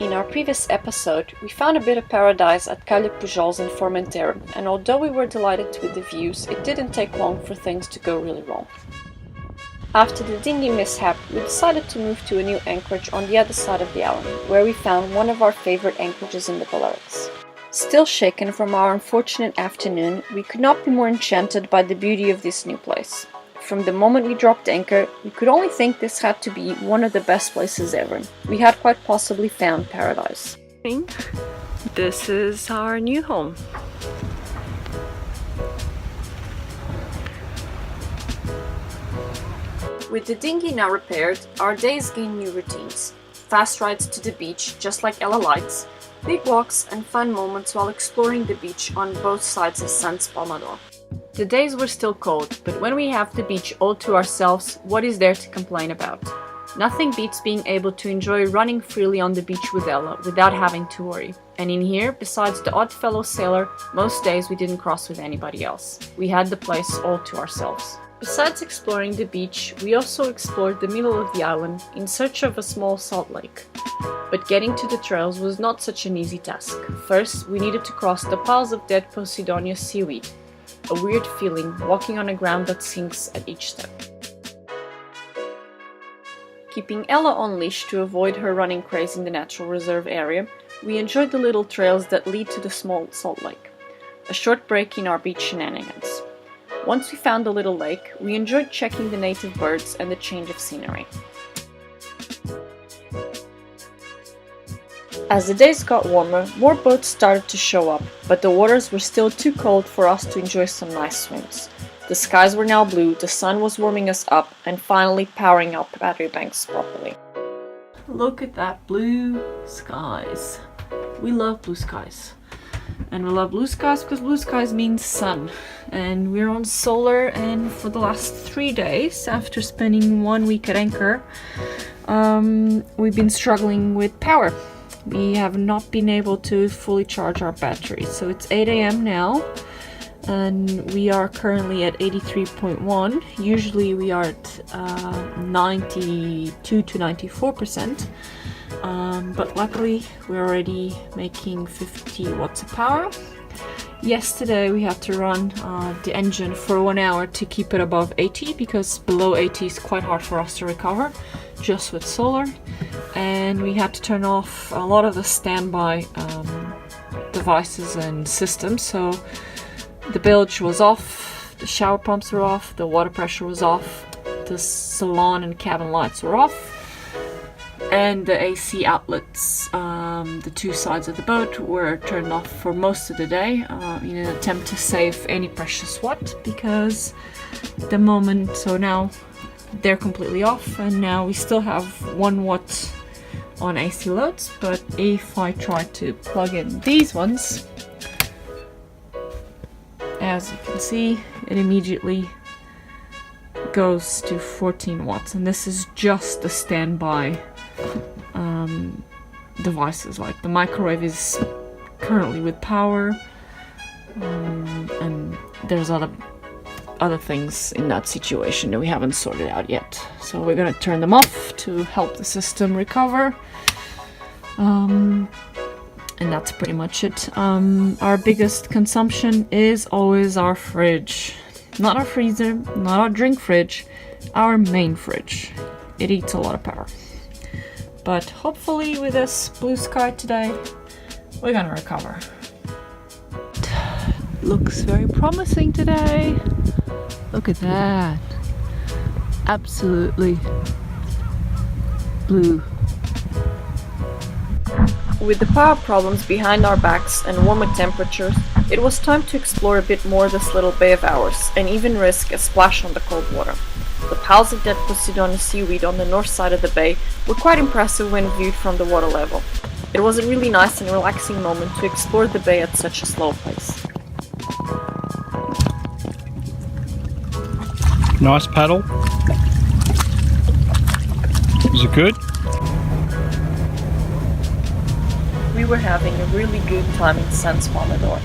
In our previous episode, we found a bit of paradise at Calle Pujols in Formentera, and although we were delighted with the views, it didn't take long for things to go really wrong. After the dinghy mishap, we decided to move to a new anchorage on the other side of the island, where we found one of our favorite anchorages in the Balearics. Still shaken from our unfortunate afternoon, we could not be more enchanted by the beauty of this new place. From the moment we dropped anchor, we could only think this had to be one of the best places ever. We had quite possibly found paradise. This is our new home. With the dinghy now repaired, our days gain new routines. Fast rides to the beach, just like Ella likes, big walks and fun moments while exploring the beach on both sides of San Spalmador. The days were still cold, but when we have the beach all to ourselves, what is there to complain about? Nothing beats being able to enjoy running freely on the beach with Ella without having to worry. And in here, besides the odd fellow sailor, most days we didn't cross with anybody else. We had the place all to ourselves. Besides exploring the beach, we also explored the middle of the island in search of a small salt lake. But getting to the trails was not such an easy task. First, we needed to cross the piles of dead Posidonia seaweed. A weird feeling, walking on a ground that sinks at each step. Keeping Ella on leash to avoid her running crazy in the natural reserve area, we enjoyed the little trails that lead to the small salt lake. A short break in our beach shenanigans. Once we found the little lake, we enjoyed checking the native birds and the change of scenery. As the days got warmer, more boats started to show up, but the waters were still too cold for us to enjoy some nice swims. The skies were now blue, the sun was warming us up, and finally powering up battery banks properly. Look at that blue skies. We love blue skies. And we love blue skies because blue skies means sun. And we're on solar, and for the last 3 days, after spending 1 week at anchor, we've been struggling with power. We have not been able to fully charge our batteries. So it's 8 a.m. now, and we are currently at 83.1. Usually we are at 92 to 94%. But luckily we're already making 50 watts of power. Yesterday we had to run the engine for 1 hour to keep it above 80, because below 80 is quite hard for us to recover just with solar, and we had to turn off a lot of the standby devices and systems. So the bilge was off, the shower pumps were off, the water pressure was off, the salon and cabin lights were off, and the AC outlets, the two sides of the boat, were turned off for most of the day in an attempt to save any precious watt, because the moment, so now they're completely off, and now we still have 1 watt on AC loads. But if I try to plug in these ones, as you can see, it immediately goes to 14 watts, and this is just the standby devices. Like the microwave is currently with power, and there's other things in that situation that we haven't sorted out yet. So we're gonna turn them off to help the system recover. And that's pretty much it. Our biggest consumption is always our fridge. Not our freezer, not our drink fridge, our main fridge. It eats a lot of power. But hopefully with this blue sky today, we're gonna recover. Looks very promising today. Look at that. Absolutely blue. With the power problems behind our backs and warmer temperatures, it was time to explore a bit more this little bay of ours, and even risk a splash on the cold water. The piles of dead Posidonia seaweed on the north side of the bay were quite impressive when viewed from the water level. It was a really nice and relaxing moment to explore the bay at such a slow pace. Nice paddle. Is it good? We were having a really good time in San Spalmador.